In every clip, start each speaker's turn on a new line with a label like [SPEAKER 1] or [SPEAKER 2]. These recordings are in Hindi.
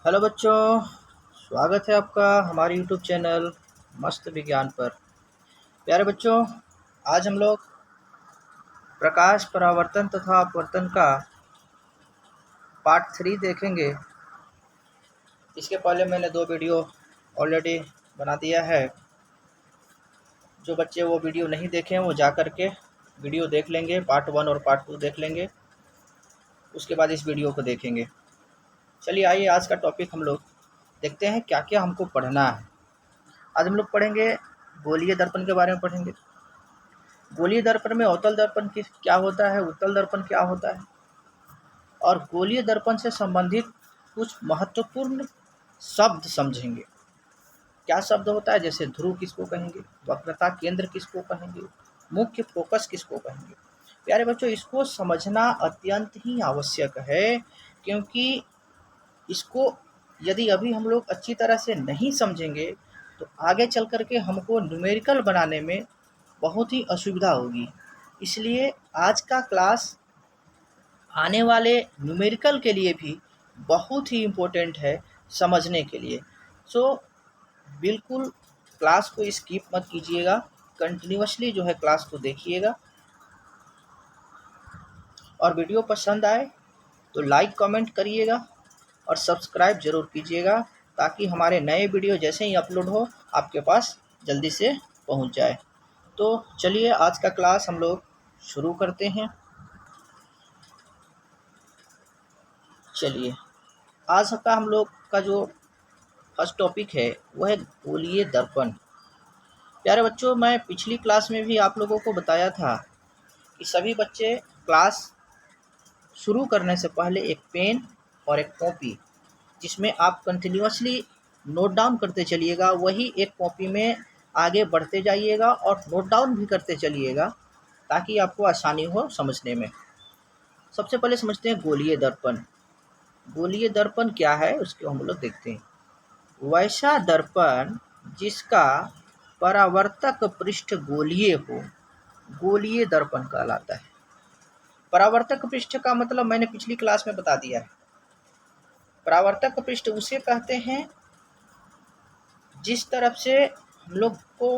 [SPEAKER 1] हेलो बच्चों, स्वागत है आपका हमारे यूट्यूब चैनल मस्त विज्ञान पर। प्यारे बच्चों, आज हम लोग प्रकाश परावर्तन तथा अपवर्तन का पार्ट 3 देखेंगे। इसके पहले मैंने 2 वीडियो ऑलरेडी बना दिया है। जो बच्चे वो वीडियो नहीं देखे हैं वो जा कर के वीडियो देख लेंगे, पार्ट 1 और पार्ट 2 देख लेंगे, उसके बाद इस वीडियो को देखेंगे। चलिए आइए, आज का टॉपिक हम लोग देखते हैं क्या क्या हमको पढ़ना है। आज हम लोग पढ़ेंगे गोलीय दर्पण के बारे में पढ़ेंगे। गोलीय दर्पण में अवतल दर्पण क्या होता है, उत्तल दर्पण क्या होता है, और गोलीय दर्पण से संबंधित कुछ महत्वपूर्ण शब्द समझेंगे। क्या शब्द होता है, जैसे ध्रुव किसको कहेंगे, वक्रता केंद्र किसको कहेंगे, मुख्य फोकस किसको कहेंगे। प्यारे बच्चों, इसको समझना अत्यंत ही आवश्यक है, क्योंकि इसको यदि अभी हम लोग अच्छी तरह से नहीं समझेंगे तो आगे चल कर के हमको न्यूमेरिकल बनाने में बहुत ही असुविधा होगी। इसलिए आज का क्लास आने वाले न्यूमेरिकल के लिए भी बहुत ही इम्पोर्टेंट है समझने के लिए। बिल्कुल क्लास को स्किप मत कीजिएगा, कंटिन्यूअसली जो है क्लास को देखिएगा, और वीडियो पसंद आए तो लाइक कमेंट करिएगा और सब्सक्राइब ज़रूर कीजिएगा, ताकि हमारे नए वीडियो जैसे ही अपलोड हो आपके पास जल्दी से पहुंच जाए। तो चलिए आज का क्लास हम लोग शुरू करते हैं। चलिए, आज का हम लोग का जो फर्स्ट टॉपिक है वो है गोलीय दर्पण। प्यारे बच्चों, मैं पिछली क्लास में भी आप लोगों को बताया था कि सभी बच्चे क्लास शुरू करने से पहले एक पेन और एक कॉपी, जिसमें आप कंटिन्यूअसली नोट डाउन करते चलिएगा, वही एक कॉपी में आगे बढ़ते जाइएगा और नोट डाउन भी करते चलिएगा, ताकि आपको आसानी हो समझने में। सबसे पहले समझते हैं गोलीय दर्पण। गोलीय दर्पण क्या है उसको हम लोग देखते हैं। वैसा दर्पण जिसका परावर्तक पृष्ठ गोलीय हो, गोलीय दर्पण कहलाता है। परावर्तक पृष्ठ का मतलब मैंने पिछली क्लास में बता दिया है। परावर्तक पृष्ठ उसे कहते हैं जिस तरफ से हम लोग को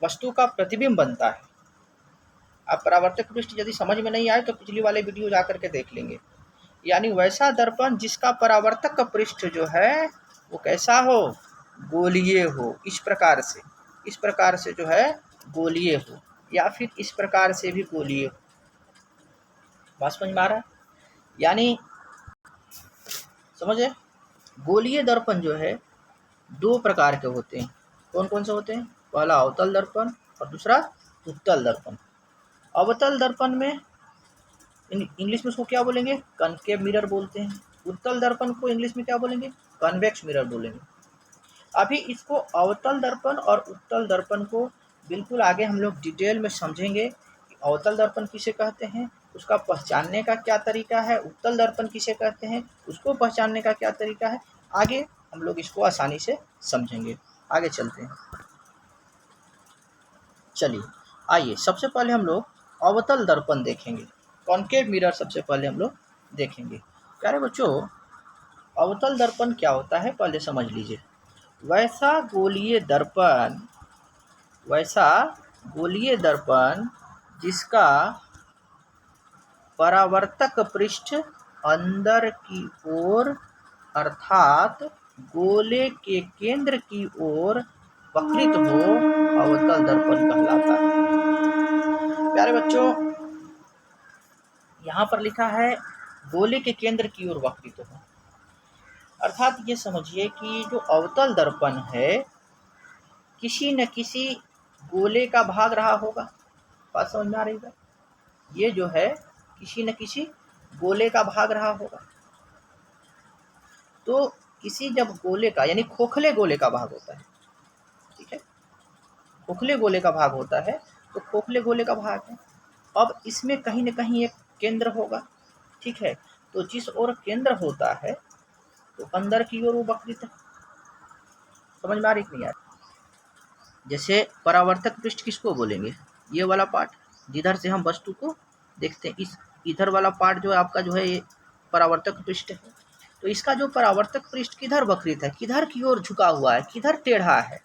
[SPEAKER 1] वस्तु का प्रतिबिंब बनता है। अब परावर्तक पृष्ठ यदि समझ में नहीं आए तो पिछली वाले वीडियो जा करके देख लेंगे। यानी वैसा दर्पण जिसका परावर्तक पृष्ठ जो है वो कैसा हो, गोलीय हो। इस प्रकार से जो है गोलीय हो, या फिर इस प्रकार से भी गोलीय हो। बात समझ में आ रहा है? यानी समझे, गोलीय दर्पण जो है 2 प्रकार के होते हैं। कौन कौन से होते हैं? पहला अवतल दर्पण और दूसरा उत्तल दर्पण। अवतल दर्पण में इंग्लिश में उसको क्या बोलेंगे? कनकेव मिरर बोलते हैं। उत्तल दर्पण को इंग्लिश में क्या बोलेंगे? कन्वेक्स मिरर बोलेंगे। अभी इसको अवतल दर्पण और उत्तल दर्पण को बिल्कुल आगे हम लोग डिटेल में समझेंगे कि अवतल दर्पण किसे कहते हैं, उसका पहचानने का क्या तरीका है, उत्तल दर्पण किसे कहते हैं, उसको पहचानने का क्या तरीका है। आगे हम लोग इसको आसानी से समझेंगे। आगे चलते हैं। चलिए आइए, सबसे पहले हम लोग अवतल दर्पण देखेंगे। कॉन्केव मिरर सबसे पहले हम लोग देखेंगे। प्यारे बच्चों, अवतल दर्पण क्या होता है पहले समझ लीजिए। वैसा गोलीय दर्पण जिसका परावर्तक पृष्ठ अंदर की ओर अर्थात गोले के केंद्र की ओर वक्रित हो, अवतल दर्पण कहलाता है। प्यारे बच्चों, यहाँ पर लिखा है गोले के केंद्र की ओर वक्रित हो, अर्थात ये समझिए कि जो अवतल दर्पण है किसी न किसी गोले का भाग रहा होगा। बात समझ में आ रही है? ये जो है किसी न किसी गोले का भाग रहा होगा। तो किसी जब गोले का, यानी खोखले गोले का भाग होता है, ठीक है, खोखले गोले का भाग होता है, तो खोखले गोले का भाग है। अब इसमें कहीं न कहीं एक केंद्र होगा, ठीक है। तो जिस ओर केंद्र होता है तो अंदर की ओर वो वक्रित है। समझ में आ रही कि नहीं आ रही? जैसे परावर्तक पृष्ठ किसको बोलेंगे? ये वाला पार्ट जिधर से हम वस्तु को देखते हैं, इस इधर वाला पार्ट जो है आपका जो है ये परावर्तक पृष्ठ है। तो इसका जो परावर्तक पृष्ठ किधर वक्रित है, किधर की ओर झुका हुआ है, किधर टेढ़ा है,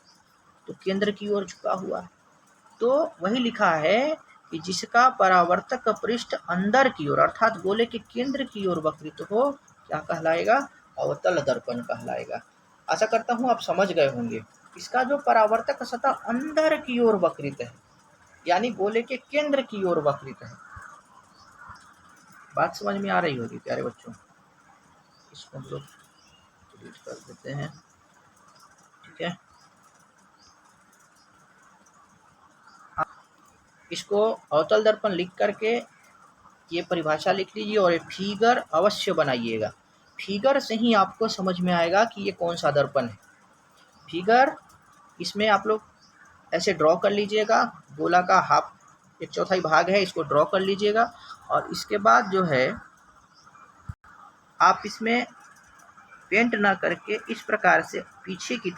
[SPEAKER 1] तो केंद्र की ओर झुका हुआ है। तो वही लिखा है कि जिसका परावर्तक पृष्ठ अंदर की ओर अर्थात गोले के केंद्र की ओर वक्रित हो, क्या कहलाएगा, अवतल दर्पण कहलाएगा। आशा करता हूँ आप समझ गए होंगे। इसका जो परावर्तक सतह अंदर की ओर वक्रित है, यानी गोले के केंद्र की ओर वक्रित है। बात समझ में आ रही होगी प्यारे बच्चों। इसको हम लोग डिलीट कर देते हैं, ठीक है। इसको अवतल दर्पण लिख करके ये परिभाषा लिख लीजिए और ये फिगर अवश्य बनाइएगा। फिगर से ही आपको समझ में आएगा कि ये कौन सा दर्पण है। फिगर इसमें आप लोग ऐसे ड्रॉ कर लीजिएगा, गोला का हाफ 1/4 भाग है, इसको ड्रॉ कर लीजिएगा। और इसके बाद जो है आप इसमें पेंट ना करके इस प्रकार से पीछे की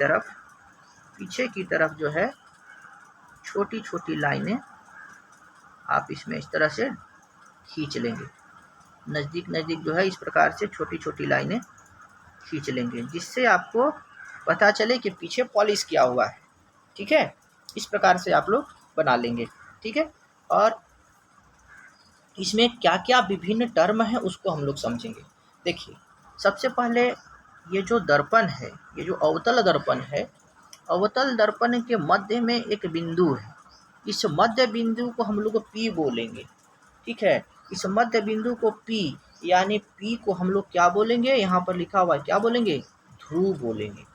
[SPEAKER 1] तरफ जो है छोटी छोटी लाइनें आप इसमें इस तरह से खींच लेंगे। नज़दीक नज़दीक जो है इस प्रकार से छोटी छोटी लाइनें खींच लेंगे, जिससे आपको पता चले कि पीछे पॉलिश किया हुआ है, ठीक है। इस प्रकार से आप लोग बना लेंगे, ठीक है। और इसमें क्या क्या विभिन्न टर्म है उसको हम लोग समझेंगे। देखिए, सबसे पहले ये जो दर्पण है, ये जो अवतल दर्पण है, अवतल दर्पण के मध्य में एक बिंदु है। इस मध्य बिंदु को हम लोग P बोलेंगे, ठीक है। इस मध्य बिंदु को P यानी P को हम लोग क्या बोलेंगे, यहाँ पर लिखा हुआ है क्या बोलेंगे, ध्रुव बोलेंगे।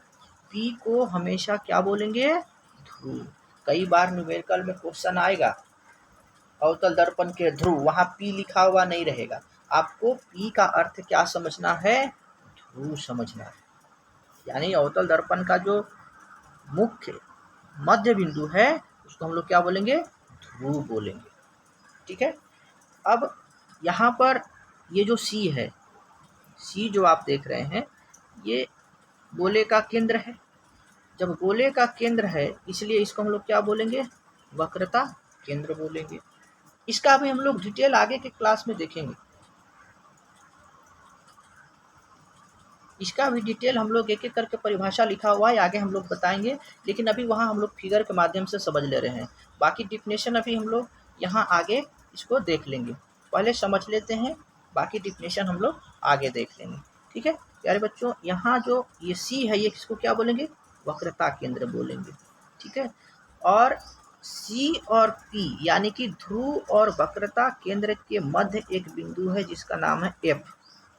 [SPEAKER 1] P को हमेशा क्या बोलेंगे, ध्रुव। कई बार न्यूमेरिकल में क्वेश्चन आएगा अवतल दर्पण के ध्रुव, वहाँ P लिखा हुआ नहीं रहेगा। आपको P का अर्थ क्या समझना है, ध्रुव समझना है। यानी अवतल दर्पण का जो मुख्य मध्य बिंदु है उसको हम लोग क्या बोलेंगे, ध्रुव बोलेंगे, ठीक है। अब यहाँ पर ये जो C है, C जो आप देख रहे हैं, ये गोले का केंद्र है। जब गोले का केंद्र है इसलिए इसको हम लोग क्या बोलेंगे, वक्रता केंद्र बोलेंगे। इसका भी हम लोग डिटेल आगे के क्लास में देखेंगे। इसका भी डिटेल हम लोग एक एक करके परिभाषा लिखा हुआ है, आगे हम लोग बताएंगे। लेकिन अभी वहाँ हम लोग फिगर के माध्यम से समझ ले रहे हैं। बाकी डिफिनेशन अभी हम लोग यहाँ आगे इसको देख लेंगे। पहले समझ लेते हैं, बाकी डिफिनेशन हम लोग आगे देख लेंगे, ठीक है प्यारे बच्चों। यहाँ जो ये C है, ये किसको क्या बोलेंगे, वक्रता केंद्र बोलेंगे, ठीक है। और C और P यानी कि ध्रुव और वक्रता केंद्र के मध्य एक बिंदु है जिसका नाम है F,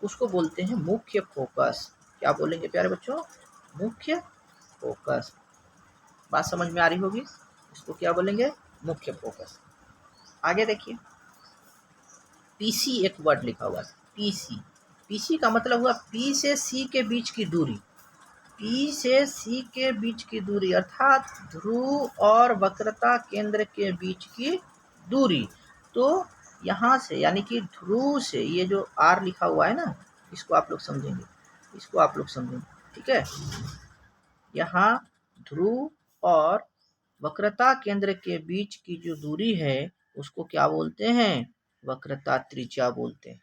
[SPEAKER 1] उसको बोलते हैं मुख्य फोकस। क्या बोलेंगे प्यारे बच्चों, मुख्य फोकस। बात समझ में आ रही होगी। इसको क्या बोलेंगे, मुख्य फोकस। आगे देखिए, PC एक वर्ड लिखा हुआ है, PC। PC का मतलब हुआ P से C के बीच की दूरी, P से C के बीच की दूरी अर्थात ध्रुव और वक्रता केंद्र के बीच की दूरी। तो यहाँ से यानी कि ध्रुव से ये जो R लिखा हुआ है ना, इसको आप लोग समझेंगे, इसको आप लोग समझेंगे, ठीक है। यहाँ ध्रुव और वक्रता केंद्र के बीच की जो दूरी है उसको क्या बोलते हैं, वक्रता त्रिज्या बोलते हैं।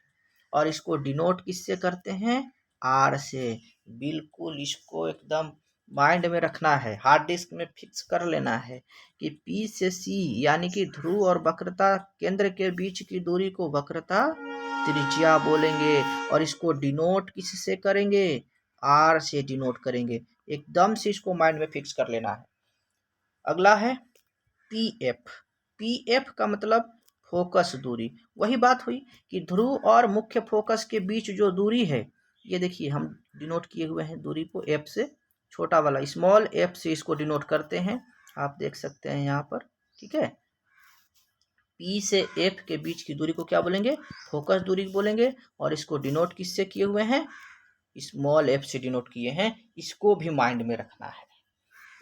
[SPEAKER 1] और इसको डिनोट किससे करते हैं, R से। बिल्कुल इसको एकदम माइंड में रखना है, हार्ड डिस्क में फिक्स कर लेना है कि P से C यानी कि ध्रुव और वक्रता केंद्र के बीच की दूरी को वक्रता त्रिज्या बोलेंगे। और इसको डिनोट किससे करेंगे, R से डिनोट करेंगे। एकदम से इसको माइंड में फिक्स कर लेना है। अगला है PF। PF का मतलब फोकस दूरी। वही बात हुई कि ध्रुव और मुख्य फोकस के बीच जो दूरी है, ये देखिए हम डिनोट किए हुए हैं दूरी को F से, छोटा वाला स्मॉल f से इसको डिनोट करते हैं, आप देख सकते हैं यहाँ पर, ठीक है। P से F के बीच की दूरी को क्या बोलेंगे, फोकस दूरी बोलेंगे। और इसको डिनोट किससे किए हुए हैं, स्मॉल f से डिनोट किए हैं। इसको भी माइंड में रखना है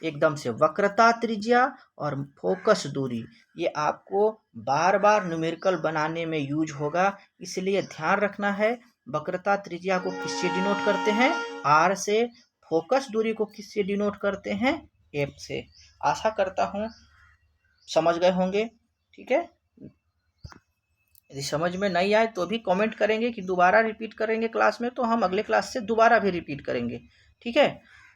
[SPEAKER 1] एकदम से। वक्रता त्रिज्या और फोकस दूरी, ये आपको बार बार न्यूमेरिकल बनाने में यूज होगा, इसलिए ध्यान रखना है। वक्रता त्रिज्या को किससे डिनोट करते हैं, R से। फोकस दूरी को किससे डिनोट करते हैं, F से। आशा करता हूँ समझ गए होंगे, ठीक है। यदि समझ में नहीं आए तो भी कमेंट करेंगे कि दोबारा रिपीट करेंगे क्लास में, तो हम अगले क्लास से दोबारा भी रिपीट करेंगे। ठीक है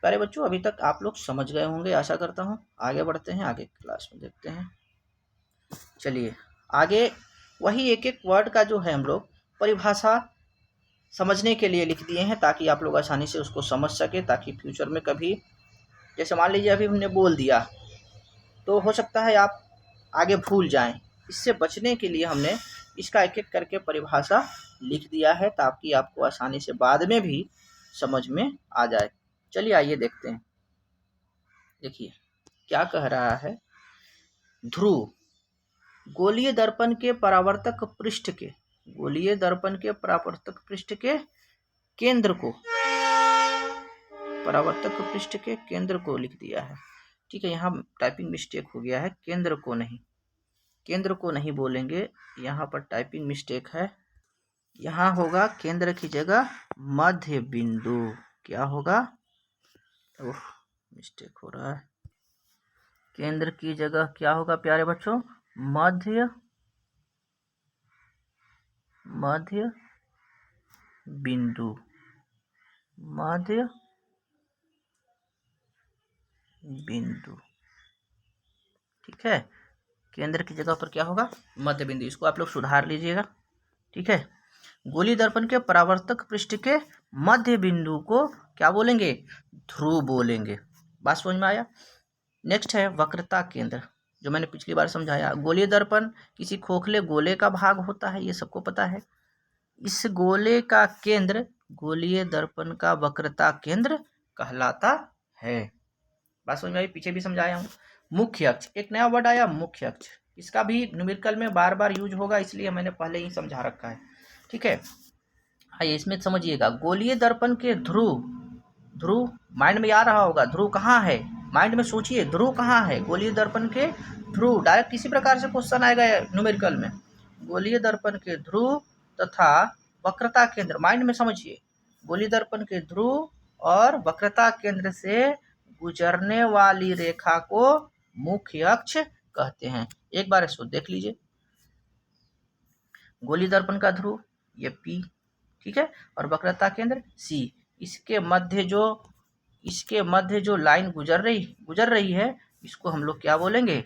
[SPEAKER 1] प्यारे बच्चों, अभी तक आप लोग समझ गए होंगे आशा करता हूँ। आगे बढ़ते हैं, आगे क्लास में देखते हैं। चलिए आगे वही एक एक वर्ड का जो है हम लोग परिभाषा समझने के लिए लिख दिए हैं, ताकि आप लोग आसानी से उसको समझ सके, ताकि फ्यूचर में कभी, जैसे मान लीजिए अभी हमने बोल दिया तो हो सकता है आप आगे भूल जाएं। इससे बचने के लिए हमने इसका एक एक करके परिभाषा लिख दिया है, ताकि आपको आसानी से बाद में भी समझ में आ जाए। चलिए आइए देखते हैं। देखिए क्या कह रहा है। ध्रुव गोलीय दर्पण के परावर्तक पृष्ठ के, गोलीय दर्पण के परावर्तक पृष्ठ के केंद्र को, परावर्तक पृष्ठ के केंद्र को लिख दिया है। ठीक है, यहाँ टाइपिंग मिस्टेक हो गया है, केंद्र को नहीं, केंद्र को नहीं बोलेंगे, यहाँ पर टाइपिंग मिस्टेक है। यहाँ होगा केंद्र की जगह मध्य बिंदु। क्या होगा? ओह मिस्टेक हो रहा है। केंद्र की जगह क्या होगा प्यारे बच्चों? मध्य, मध्य बिंदु, मध्य बिंदु। ठीक है, केंद्र की जगह पर क्या होगा? मध्य बिंदु। इसको आप लोग सुधार लीजिएगा। ठीक है, गोलीय दर्पण के परावर्तक पृष्ठ के मध्य बिंदु को क्या बोलेंगे? ध्रुव बोलेंगे। बात समझ में आया? नेक्स्ट है वक्रता केंद्र, जो मैंने पिछली बार समझाया। गोलीय दर्पण किसी खोखले गोले का भाग होता है, ये सबको पता है। इस गोले का केंद्र गोलीय दर्पण का वक्रता केंद्र कहलाता है। बात समझ में आई? पीछे भी समझाया हूँ। मुख्य अक्ष, एक नया वर्ड आया मुख्य अक्ष। इसका भी न्यूमेरिकल में बार बार यूज होगा, इसलिए मैंने पहले ही समझा रखा है। ठीक है, आइए इसमें समझिएगा। गोलीय दर्पण के ध्रुव, ध्रुव माइंड में आ रहा होगा, ध्रुव कहाँ है? माइंड में सोचिए, ध्रुव कहाँ है? गोलीय दर्पण के ध्रुव। डायरेक्ट किसी प्रकार से क्वेश्चन आएगा न्यूमेरिकल में। गोलीय दर्पण के ध्रुव तथा वक्रता केंद्र, माइंड में समझिए। गोलीय दर्पण के ध्रुव और वक्रता केंद्र से गुजरने वाली रेखा को मुख्य अक्ष कहते हैं। एक बार इसको देख लीजिए। गोलीय दर्पण का ध्रुव ये P, ठीक है, और वक्रता केंद्र C। इसके मध्य जो लाइन गुजर रही है, इसको हम लोग क्या बोलेंगे?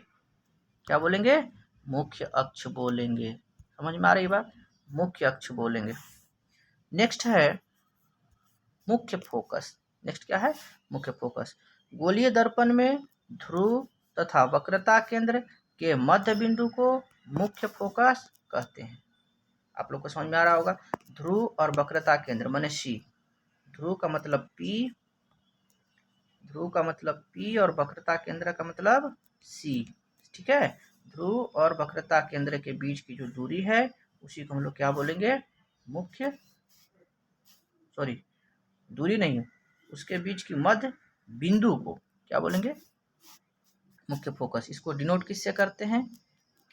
[SPEAKER 1] क्या बोलेंगे? मुख्य अक्ष बोलेंगे। समझ में आ रही बात? मुख्य अक्ष बोलेंगे। नेक्स्ट है मुख्य फोकस। नेक्स्ट क्या है? मुख्य फोकस। गोलीय दर्पण में ध्रुव तथा वक्रता केंद्र के मध्य बिंदु को मुख्य फोकस कहते हैं। आप लोग को समझ में आ रहा होगा। ध्रुव और वक्रता केंद्र माने C। ध्रुव का मतलब P, ध्रुव का मतलब P और वक्रता केंद्र का मतलब C। ठीक है, ध्रुव और वक्रता केंद्र के बीच की जो दूरी है उसी को हम लोग क्या बोलेंगे? मुख्य, सॉरी दूरी नहीं, उसके बीच की मध्य बिंदु को क्या बोलेंगे? मुख्य फोकस। इसको डिनोट किससे करते हैं?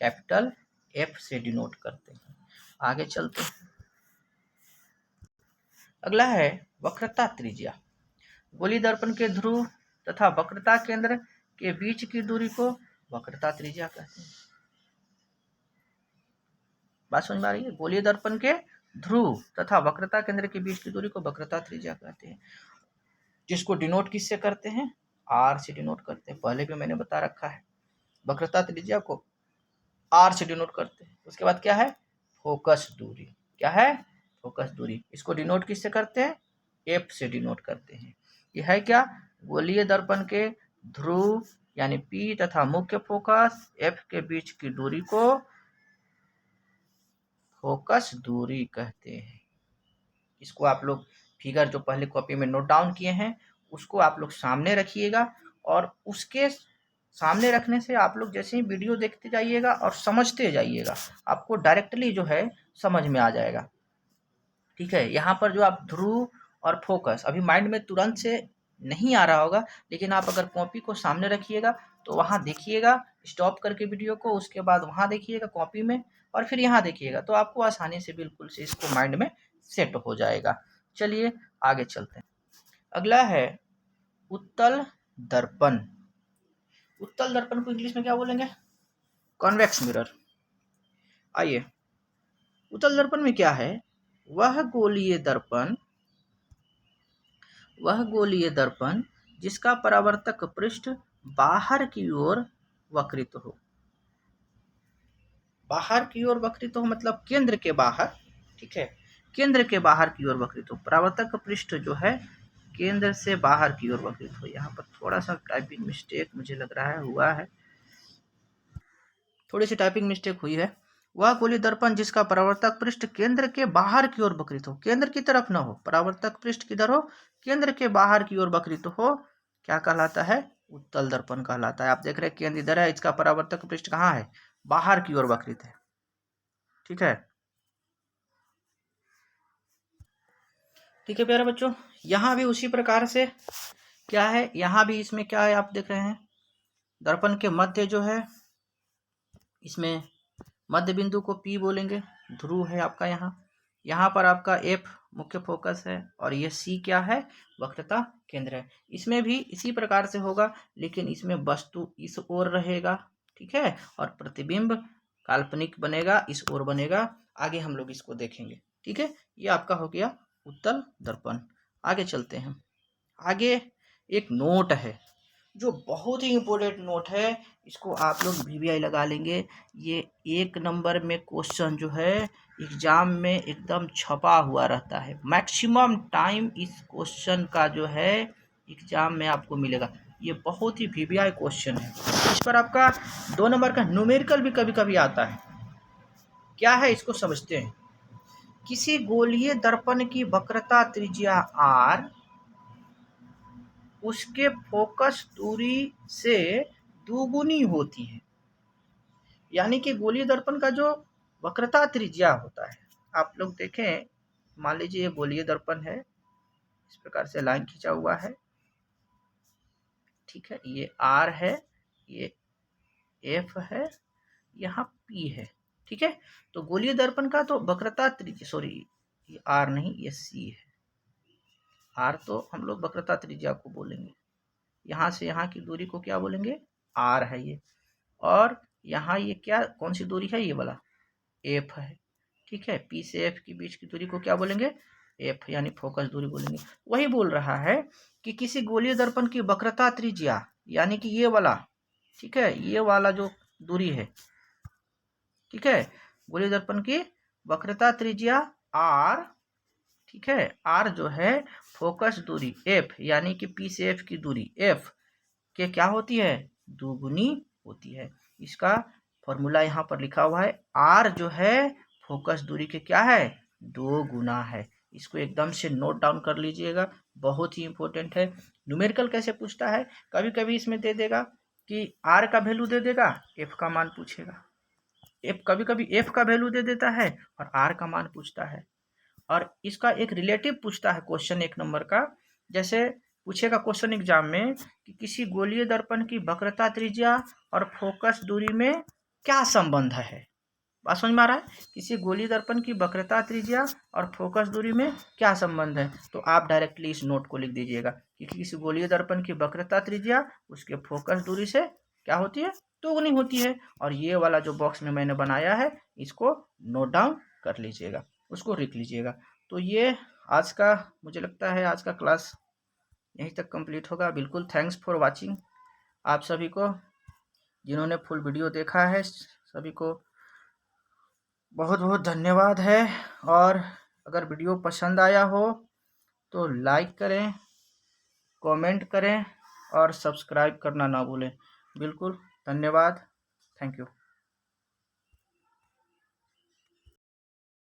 [SPEAKER 1] कैपिटल F से डिनोट करते हैं। आगे चलते हैं। अगला है वक्रता त्रिज्या। गोलीय दर्पण के ध्रुव तथा वक्रता केंद्र के बीच की दूरी को वक्रता त्रिज्या कहते हैं। बात समझ में आ रही है? गोलीय दर्पण के ध्रुव तथा वक्रता केंद्र के बीच की दूरी को वक्रता त्रिज्या कहते हैं, जिसको डिनोट किससे करते हैं? R से डिनोट करते हैं। पहले भी मैंने बता रखा है, वक्रता त्रिज्या को R से डिनोट करते हैं। उसके बाद क्या है? फोकस दूरी। क्या है? फोकस दूरी। इसको डिनोट किससे करते हैं? F से डिनोट करते हैं। यह है क्या? गोलीय दर्पण के ध्रुव यानी P तथा मुख्य फोकस F के बीच की दूरी को फोकस दूरी कहते हैं। इसको आप लोग फिगर जो पहले कॉपी में नोट डाउन किए हैं उसको आप लोग सामने रखिएगा, और उसके सामने रखने से आप लोग जैसे ही वीडियो देखते जाइएगा और समझते जाइएगा, आपको डायरेक्टली जो है समझ में आ जाएगा। ठीक है, यहाँ पर जो आप ध्रुव और फोकस अभी माइंड में तुरंत से नहीं आ रहा होगा, लेकिन आप अगर कॉपी को सामने रखिएगा तो वहाँ देखिएगा, स्टॉप करके वीडियो को, उसके बाद वहाँ देखिएगा कॉपी में, और फिर यहाँ देखिएगा, तो आपको आसानी से बिल्कुल से इसको माइंड में सेट हो जाएगा। चलिए आगे चलते हैं। अगला है उत्तल दर्पण। उत्तल दर्पण को इंग्लिश में क्या बोलेंगे? Convex mirror. आइए उत्तल दर्पण में क्या है, वह गोलीय दर्पण जिसका परावर्तक पृष्ठ बाहर की ओर वक्रित हो। बाहर की ओर वक्रित हो मतलब केंद्र के बाहर, ठीक है, केंद्र के बाहर की ओर वक्रित हो। परावर्तक पृष्ठ जो है केंद्र से बाहर की ओर वक्रित हो। यहाँ पर थोड़ा सा टाइपिंग मिस्टेक मुझे लग रहा है हुआ है, थोड़ी सी टाइपिंग मिस्टेक हुई है। वह गोलीय दर्पण जिसका परावर्तक पृष्ठ केंद्र के बाहर की ओर वक्रित हो, केंद्र की तरफ न हो, परावर्तक पृष्ठ किधर हो, केंद्र के बाहर की ओर वक्रित हो, क्या कहलाता है, उत्तल दर्पण कहलाता है। आप देख रहे हैं केंद्र इधर है, इसका परावर्तक पृष्ठ कहाँ है, बाहर की ओर वक्रित है, ठीक है। ठीक है प्यारे बच्चों, यहाँ भी उसी प्रकार से क्या है, यहाँ भी इसमें क्या है, आप देख रहे हैं दर्पण के मध्य जो है, इसमें मध्य बिंदु को P बोलेंगे, ध्रुव है आपका यहाँ पर आपका F मुख्य फोकस है और ये C क्या है, वक्रता केंद्र है। इसमें भी इसी प्रकार से होगा, लेकिन इसमें वस्तु इस ओर रहेगा, ठीक है, और प्रतिबिंब काल्पनिक बनेगा, इस ओर बनेगा। आगे हम लोग इसको देखेंगे, ठीक है। ये आपका हो गया उत्तल दर्पण। आगे चलते हैं। आगे एक नोट है जो बहुत ही इम्पोर्टेंट नोट है, इसको आप लोग VVI लगा लेंगे। ये 1 नंबर में क्वेश्चन जो है एग्जाम में एकदम छपा हुआ रहता है, मैक्सिमम टाइम इस क्वेश्चन का जो है एग्जाम में आपको मिलेगा। ये बहुत ही VVI क्वेश्चन है। इस पर आपका 2 नंबर का न्यूमेरिकल भी कभी कभी आता है। क्या है इसको समझते हैं। किसी गोलीय दर्पण की वक्रता त्रिज्या r उसके फोकस दूरी से दुगुनी होती है। यानी कि गोलीय दर्पण का जो वक्रता त्रिज्या होता है, आप लोग देखें, मान लीजिए ये गोलीय दर्पण है, इस प्रकार से लाइन खींचा हुआ है, ठीक है, ये R है, ये F है, यहाँ P है, ठीक है। तो गोलीय दर्पण का तो वक्रता त्रिज्या, सॉरी ये R नहीं, ये C है। R तो हम लोग वक्रता त्रिज्या को बोलेंगे, यहाँ से यहाँ की दूरी को क्या बोलेंगे, R है ये, और यहाँ ये क्या, कौन सी दूरी है, ये वाला F है, ठीक है। P से F के बीच की दूरी को क्या बोलेंगे, F, यानी फोकस दूरी बोलेंगे। वही बोल रहा है कि किसी गोलीय दर्पण की वक्रता त्रिज्या, यानी कि ये वाला, ठीक है, ये वाला जो दूरी है, ठीक है, गोलीय दर्पण की वक्रता त्रिज्या R, ठीक है, R जो है फोकस दूरी F, यानी कि P से F की दूरी F के क्या होती है, दुगुनी होती है। इसका फॉर्मूला यहाँ पर लिखा हुआ है, R जो है फोकस दूरी के क्या है, 2 गुना है। इसको एकदम से नोट डाउन कर लीजिएगा, बहुत ही इंपॉर्टेंट है। न्यूमेरिकल कैसे पूछता है, कभी कभी इसमें दे देगा कि R का वैल्यू दे देगा, F का मान पूछेगा, कभी कभी F का वैल्यू दे देता है और R का मान पूछता है। और इसका एक रिलेटिव पूछता है क्वेश्चन 1 नंबर का, जैसे पूछेगा क्वेश्चन एग्जाम में कि किसी गोलीय दर्पण की वक्रता त्रिज्या और फोकस दूरी में क्या संबंध है। बात समझ में आ रहा है, किसी गोलीय दर्पण की वक्रता त्रिज्या और फोकस दूरी में क्या संबंध है, तो आप डायरेक्टली इस नोट को लिख दीजिएगा कि किसी गोलीय दर्पण की वक्रता त्रिज्या उसके फोकस दूरी से क्या होती है, दोगुनी होती है। और ये वाला जो बॉक्स में मैंने बनाया है इसको नोट डाउन कर लीजिएगा, उसको लिख लीजिएगा। तो ये आज का, मुझे लगता है आज का क्लास यहीं तक कंप्लीट होगा। बिल्कुल थैंक्स फॉर वाचिंग, आप सभी को जिन्होंने फुल वीडियो देखा है सभी को बहुत बहुत धन्यवाद है। और अगर वीडियो पसंद आया हो तो लाइक करें, कमेंट करें और सब्सक्राइब करना ना भूलें। बिल्कुल धन्यवाद, थैंक यू।